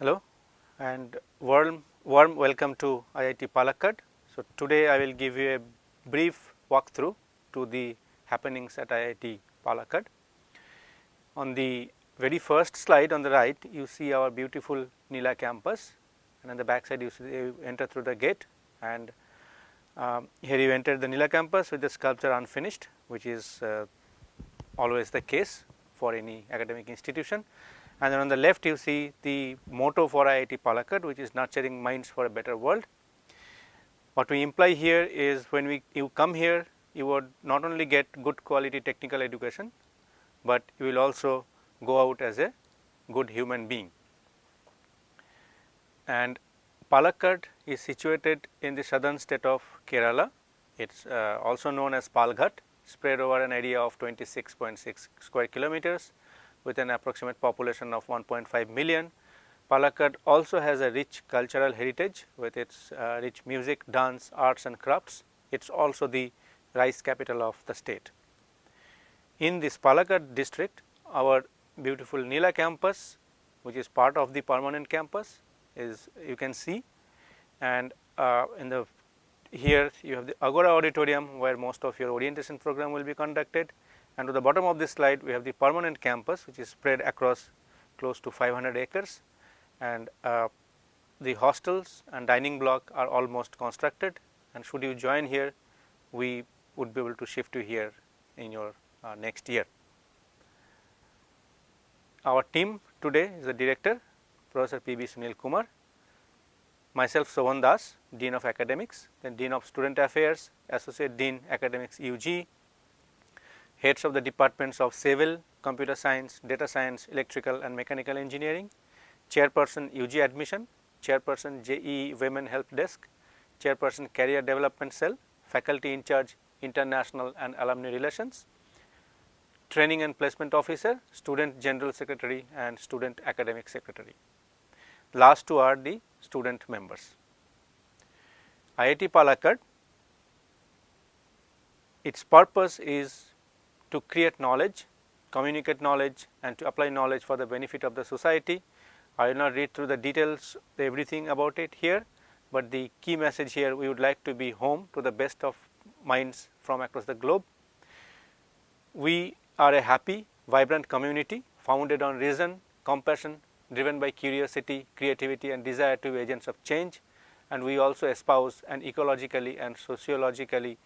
Hello and warm welcome to IIT Palakkad. So, today I will give you a brief walkthrough to the happenings at IIT Palakkad. On the very first slide on the right, you see our beautiful Nila campus, and on the back side you see you enter through the gate, and here you enter the Nila campus with the sculpture unfinished, which is always the case for any academic institution. And then on the left you see the motto for IIT Palakkad, which is nurturing minds for a better world. What we imply here is when you come here, you would not only get good quality technical education, but you will also go out as a good human being. And Palakkad is situated in the southern state of Kerala. It is also known as Palakkad, spread over an area of 26.6 square kilometers with an approximate population of 1.5 million. Palakkad also has a rich cultural heritage with its rich music, dance, arts and crafts. It is also the rice capital of the state. In this Palakkad district, our beautiful Nila campus, which is part of the permanent campus, is you can see, and here you have the Agora auditorium where most of your orientation program will be conducted, and to the bottom of this slide we have the permanent campus, which is spread across close to 500 acres, and the hostels and dining block are almost constructed, and should you join here, we would be able to shift you here in your next year. Our team today is the director, Professor P.B. Sunil Kumar, myself Sovan Das, Dean of Academics, then Dean of Student Affairs, Associate Dean Academics UG, heads of the departments of Civil, Computer Science, Data Science, Electrical and Mechanical Engineering, Chairperson UG Admission, Chairperson JEE Women Help Desk, Chairperson Career Development Cell, Faculty in Charge International and Alumni Relations, Training and Placement Officer, Student General Secretary and Student Academic Secretary. Last two are the student members. IIT Palakkad, its purpose is to create knowledge, communicate knowledge and to apply knowledge for the benefit of the society. I will not read through the details, everything about it here, but the key message here, we would like to be home to the best of minds from across the globe. We are a happy, vibrant community founded on reason, compassion, driven by curiosity, creativity and desire to be agents of change, and we also espouse an ecologically and sociologically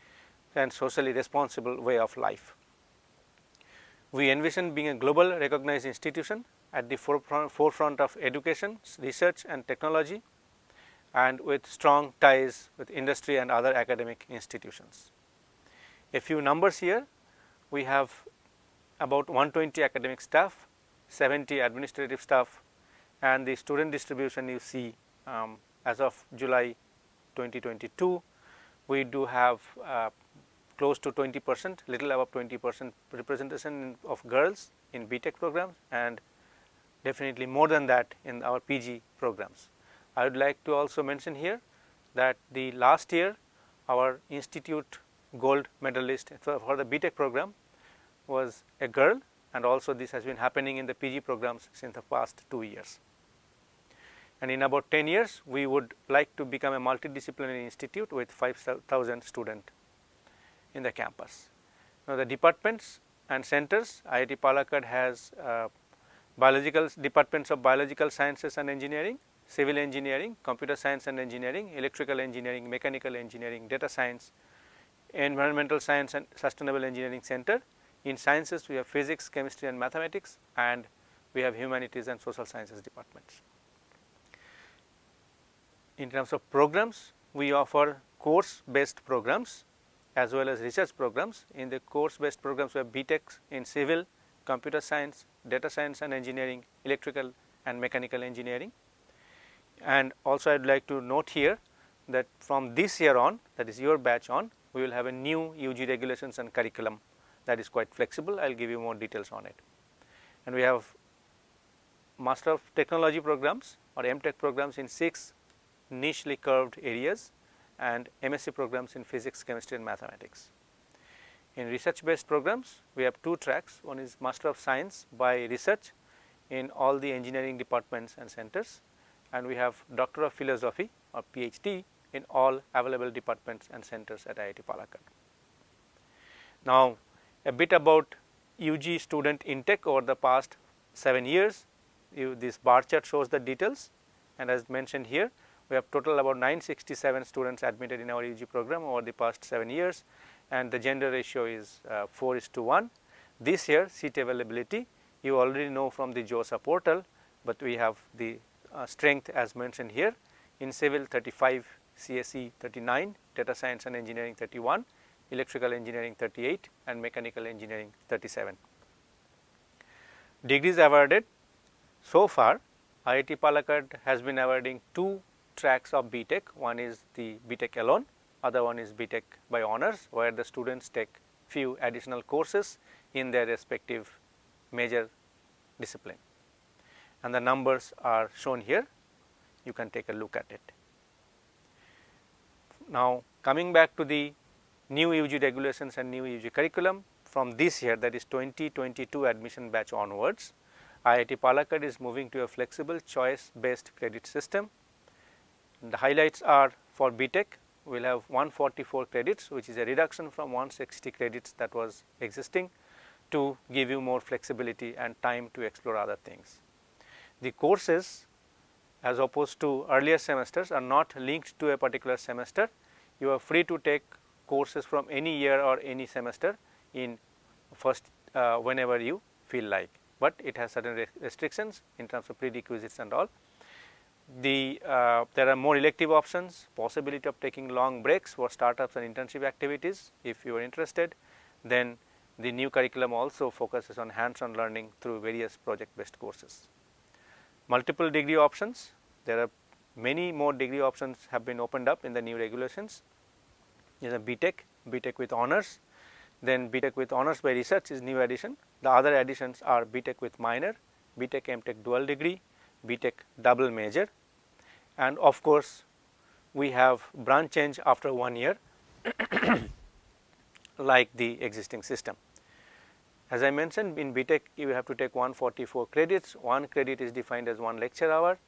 and socially responsible way of life. We envision being a global recognized institution at the forefront of education, research and technology, and with strong ties with industry and other academic institutions. A few numbers here, we have about 120 academic staff, 70 administrative staff, and the student distribution you see as of July 2022, we do have close to 20%, little above 20% representation of girls in BTech programs, and definitely more than that in our PG programs. I would like to also mention here that the last year our institute gold medalist for the BTech program was a girl, and also this has been happening in the PG programs since the past 2 years. And in about 10 years, we would like to become a multidisciplinary institute with 5,000 students in the campus. Now, the departments and centers, IIT Palakkad has departments of biological sciences and engineering, civil engineering, computer science and engineering, electrical engineering, mechanical engineering, data science, environmental science and sustainable engineering center. In sciences, we have physics, chemistry and mathematics, and we have humanities and social sciences departments. In terms of programs, we offer course based programs as well as research programs. In the course based programs, we have BTechs in civil, computer science, data science and engineering, electrical and mechanical engineering. And also I would like to note here that from this year on, that is your batch on, we will have a new UG regulations and curriculum that is quite flexible. I will give you more details on it. And we have Master of Technology programs or MTech programs in 6 nichely curved areas, and MSc programs in physics, chemistry and mathematics. In research based programs, we have 2 tracks. One is Master of Science by research in all the engineering departments and centers, and we have Doctor of Philosophy or PhD in all available departments and centers at IIT Palakkad. Now, a bit about UG student intake over the past 7 years. This bar chart shows the details, and as mentioned here, we have total about 967 students admitted in our UG program over the past 7 years, and the gender ratio is 4:1. This year seat availability you already know from the JOSA portal, but we have the strength as mentioned here. In civil 35, CSE 39, data science and engineering 31, electrical engineering 38 and mechanical engineering 37. Degrees awarded. So far IIT Palakkad has been awarding 2 tracks of BTech. One is the BTech alone, other one is BTech by honors, where the students take few additional courses in their respective major discipline, and the numbers are shown here. You can take a look at it. Now, coming back to the new UG regulations and new UG curriculum, from this year, that is 2022 admission batch onwards, IIT Palakkad is moving to a flexible choice based credit system. The highlights are for BTech, we will have 144 credits, which is a reduction from 160 credits that was existing, to give you more flexibility and time to explore other things. The courses, as opposed to earlier semesters, are not linked to a particular semester. You are free to take courses from any year or any semester in whenever you feel like, but it has certain restrictions in terms of prerequisites and all. There are more elective options, possibility of taking long breaks for startups and internship activities if you are interested. Then the new curriculum also focuses on hands-on learning through various project-based courses. Multiple degree options. There are many more degree options have been opened up in the new regulations. There is a BTech, BTech with honors, then BTech with honors by research is new addition. The other additions are BTech with minor, BTech MTech dual degree, BTech double major, and of course, we have branch change after 1 year like the existing system. As I mentioned, in BTech you have to take 144 credits, 1 credit is defined as 1 lecture hour.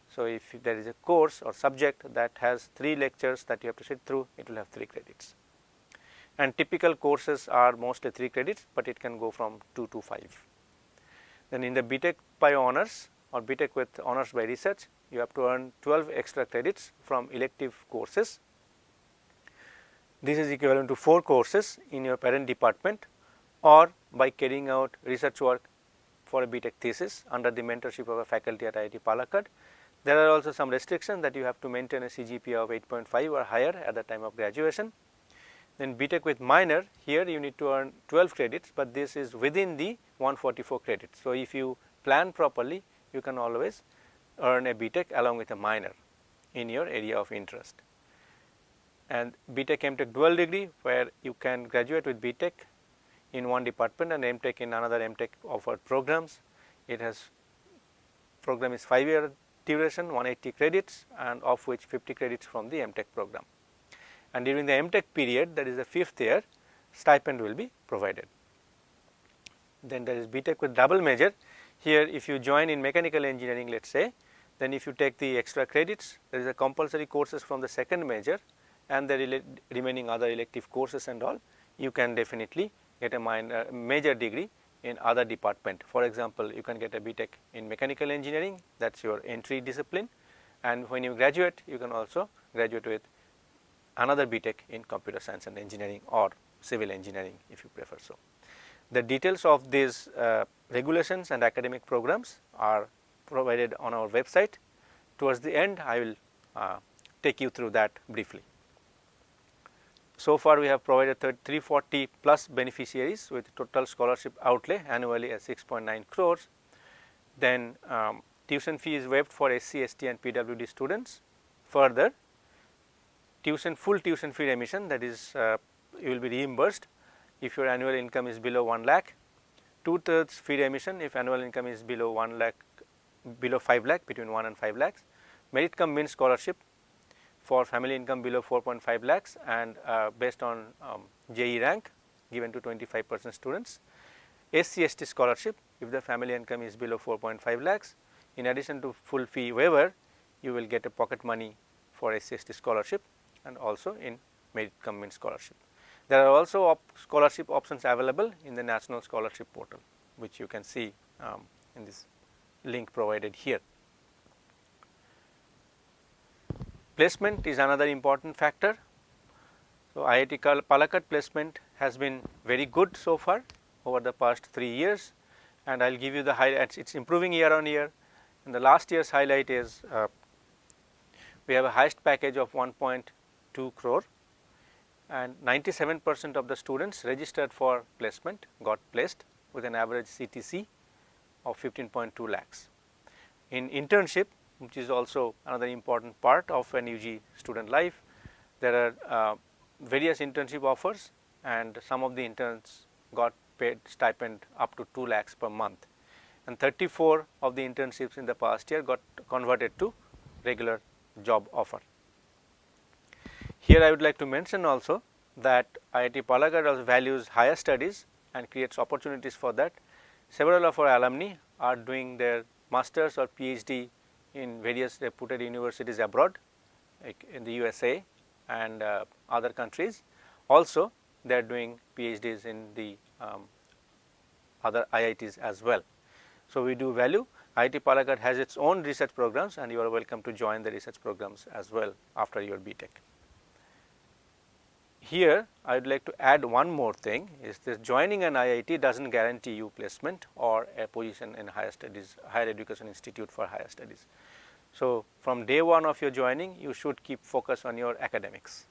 So, if there is a course or subject that has 3 lectures that you have to sit through, it will have 3 credits. And typical courses are mostly 3 credits, but it can go from 2 to 5. Then in the BTech by honors or BTech with honors by research, you have to earn 12 extra credits from elective courses. This is equivalent to 4 courses in your parent department, or by carrying out research work for a BTech thesis under the mentorship of a faculty at IIT Palakkad. There are also some restrictions that you have to maintain a CGPA of 8.5 or higher at the time of graduation. Then BTech with minor, here you need to earn 12 credits, but this is within the 144 credits. So, if you plan properly, you can always earn a BTech along with a minor in your area of interest. And BTech MTech dual degree, where you can graduate with BTech in one department and MTech in another MTech offered programs. It has program is 5-year duration, 180 credits, and of which 50 credits from the MTech program. And during the MTech period, that is the 5th year, stipend will be provided. Then there is BTech with double major. Here, if you join in mechanical engineering, let us say, then if you take the extra credits, there is a compulsory courses from the second major and the remaining other elective courses and all, you can definitely get a major degree in other department. For example, you can get a BTech in mechanical engineering, that is your entry discipline, and when you graduate, you can also graduate with another BTech in computer science and engineering or civil engineering if you prefer so. The details of these regulations and academic programs are provided on our website. Towards the end, I will take you through that briefly. So far, we have provided 340 plus beneficiaries with total scholarship outlay annually at 6.9 crores. Then tuition fee is waived for SC, ST and PWD students. Further, full tuition fee remission, that is you will be reimbursed if your annual income is below 1 lakh, 2/3 fee remission if annual income is below 1 lakh, below 5 lakh, between 1 and 5 lakhs, merit cum means scholarship for family income below 4.5 lakhs and based on JE rank given to 25% students, SC, ST scholarship if the family income is below 4.5 lakhs. In addition to full fee waiver, you will get a pocket money for SC/ST scholarship and also in merit cum mint scholarship. There are also scholarship options available in the National Scholarship Portal, which you can see in this link provided here. Placement is another important factor. So, IIT Palakkad placement has been very good so far over the past 3 years, and I will give you the highlights. It is improving year on year, and the last year's highlight is we have a highest package of 1.2 crore, and 97% of the students registered for placement got placed with an average CTC of 15.2 lakhs. In internship, which is also another important part of an UG student life, there are various internship offers, and some of the interns got paid stipend up to 2 lakhs per month, and 34 of the internships in the past year got converted to regular job offer. Here I would like to mention also that IIT Palakkad also values higher studies and creates opportunities for that. Several of our alumni are doing their masters or PhD in various reputed universities abroad, like in the USA and other countries. Also, they are doing PhDs in the other IITs as well. So, we do value IIT Palakkad has its own research programs, and you are welcome to join the research programs as well after your BTech. Here I would like to add one more thing, is that joining an IIT does not guarantee you placement or a position in higher studies, higher education institute for higher studies. So, from day one of your joining, you should keep focus on your academics.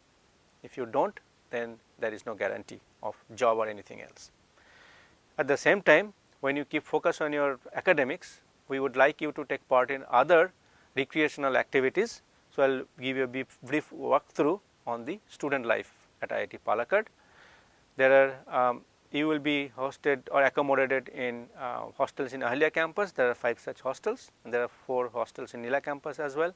If you do not, then there is no guarantee of job or anything else. At the same time, when you keep focus on your academics, we would like you to take part in other recreational activities. So, I will give you a brief walkthrough on the student life at IIT Palakkad. There are you will be hosted or accommodated in hostels in Ahilya campus. There are 5 such hostels, and there are 4 hostels in Nila campus as well.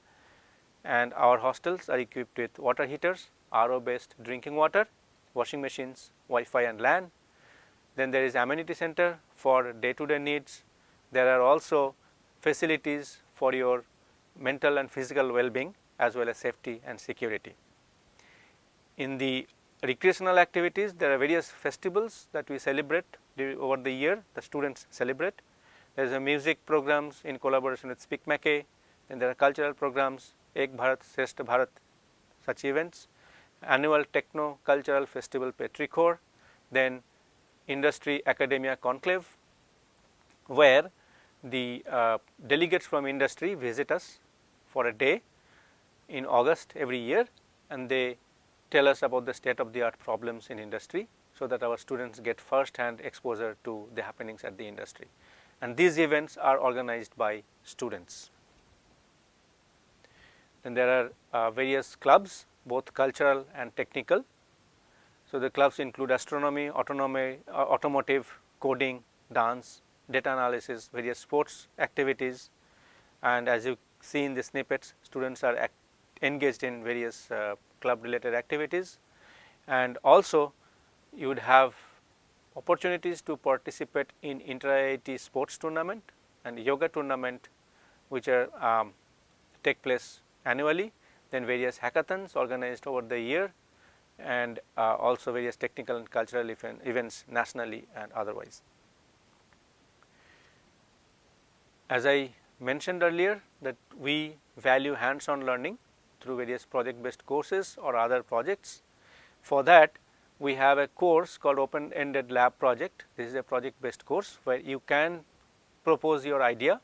And our hostels are equipped with water heaters, RO based drinking water, washing machines, Wi-Fi and LAN. Then there is amenity center for day to day needs. There are also facilities for your mental and physical well-being as well as safety and security. In the recreational activities, there are various festivals that we celebrate over the year, the students celebrate. There is a music programs in collaboration with Speak Mackay, then there are cultural programs, Ek Bharat, Shrestha Bharat, such events, annual techno cultural festival Petrichor, then industry academia conclave, where the delegates from industry visit us for a day in August every year, and they tell us about the state of the art problems in industry, so that our students get first hand exposure to the happenings at the industry. And these events are organized by students. Then there are various clubs, both cultural and technical. So, the clubs include astronomy, automotive, coding, dance, data analysis, various sports activities, and as you see in the snippets, students are engaged in various club related activities, and also you would have opportunities to participate in inter-IIT sports tournament and yoga tournament, which are take place annually, then various hackathons organized over the year, and also various technical and cultural events nationally and otherwise. As I mentioned earlier, that we value hands-on learning through various project-based courses or other projects. For that, we have a course called Open-Ended Lab Project. This is a project-based course where you can propose your idea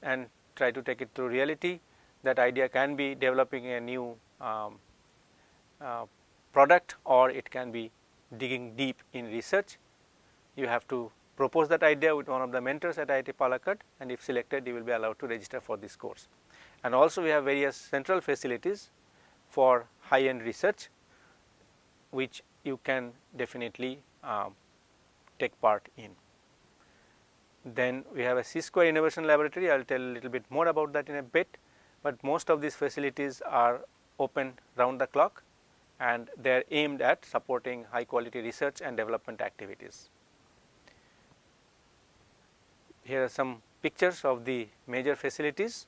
and try to take it through reality. That idea can be developing a new product, or it can be digging deep in research. You have to propose that idea with one of the mentors at IIT Palakkad, and if selected, you will be allowed to register for this course. And also we have various central facilities for high-end research, which you can definitely take part in. Then we have a C-square innovation laboratory. I will tell a little bit more about that in a bit, but most of these facilities are open round the clock, and they are aimed at supporting high quality research and development activities. Here are some pictures of the major facilities.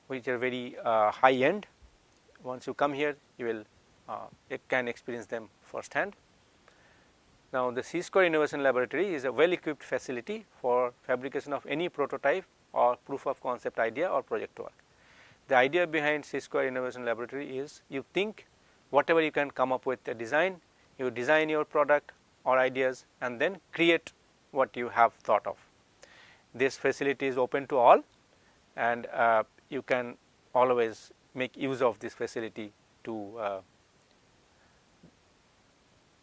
which are very high end. Once you come here, you will can experience them firsthand. Now, the C-Square Innovation Laboratory is a well equipped facility for fabrication of any prototype or proof of concept idea or project work. The idea behind C-Square Innovation Laboratory is you think whatever you can come up with a design, you design your product or ideas and then create what you have thought of. This facility is open to all, and you can always make use of this facility to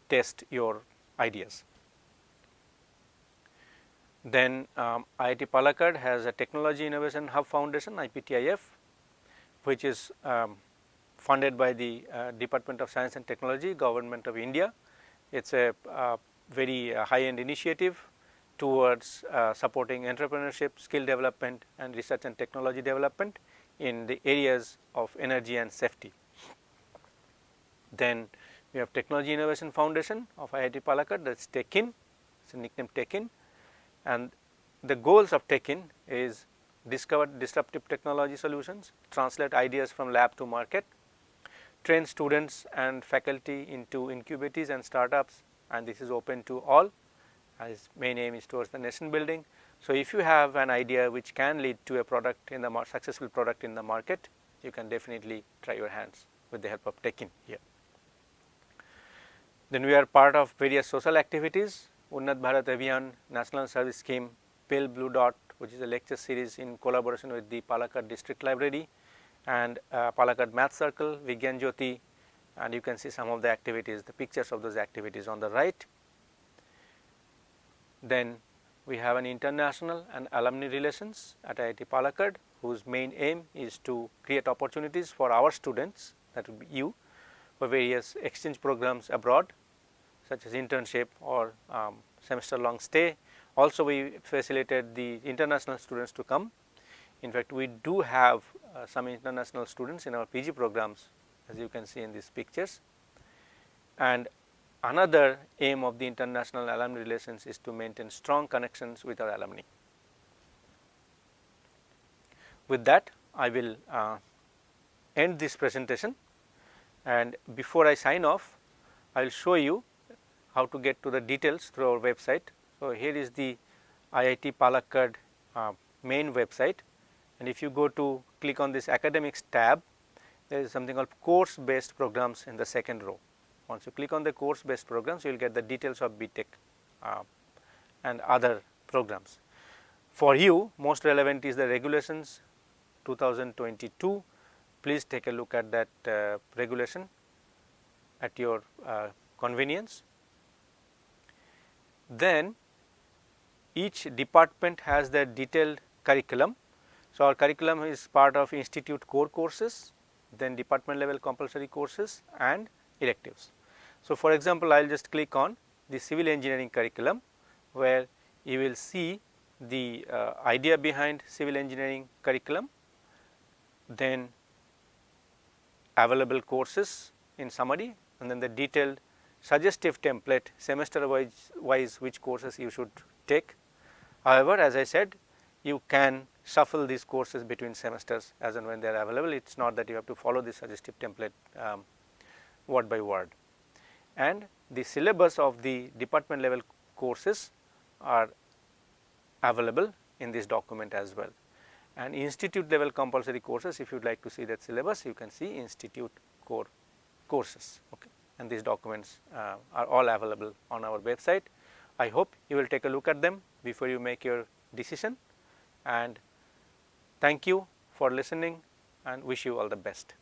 test your ideas. Then IIT Palakkad has a Technology Innovation Hub Foundation, IPTIF, which is funded by the Department of Science and Technology, Government of India. It is a very high end initiative towards supporting entrepreneurship, skill development and research and technology development in the areas of energy and safety. Then we have Technology Innovation Foundation of IIT Palakkad, that is TechIn, it is a nickname TechIn, and the goals of TechIn is discover disruptive technology solutions, translate ideas from lab to market, train students and faculty into incubators and startups, and this is open to all, as main aim is towards the nation building. So, if you have an idea which can lead to a product in the successful product in the market, you can definitely try your hands with the help of TechIn here. Then we are part of various social activities, Unnat Bharat Abhiyan, National Service Scheme, Pale Blue Dot, which is a lecture series in collaboration with the Palakkad District Library, and Palakkad Math Circle, Vigyan Jyoti, and you can see some of the activities, the pictures of those activities on the right. Then we have an international and alumni relations at IIT Palakkad, whose main aim is to create opportunities for our students, that would be you, for various exchange programs abroad, such as internship or semester long stay. Also, we facilitated the international students to come. In fact, we do have some international students in our PG programs, as you can see in these pictures. And another aim of the international alumni relations is to maintain strong connections with our alumni. With that, I will end this presentation, and before I sign off, I will show you how to get to the details through our website. So, here is the IIT Palakkad main website, and if you go to click on this academics tab, there is something called course based programs in the second row. Once you click on the course based programs, you will get the details of BTech and other programs. For you, most relevant is the regulations 2022. Please take a look at that regulation at your convenience. Then each department has their detailed curriculum. So, our curriculum is part of institute core courses, then department level compulsory courses and electives. So, for example, I will just click on the civil engineering curriculum, where you will see the idea behind civil engineering curriculum, then available courses in summary, and then the detailed suggestive template semester wise which courses you should take. However, as I said, you can shuffle these courses between semesters as and when they are available. It is not that you have to follow the suggestive template word by word. And the syllabus of the department level courses are available in this document as well. And institute level compulsory courses, if you would like to see that syllabus, you can see institute core courses. Okay. And these documents are all available on our website. I hope you will take a look at them before you make your decision, and thank you for listening and wish you all the best.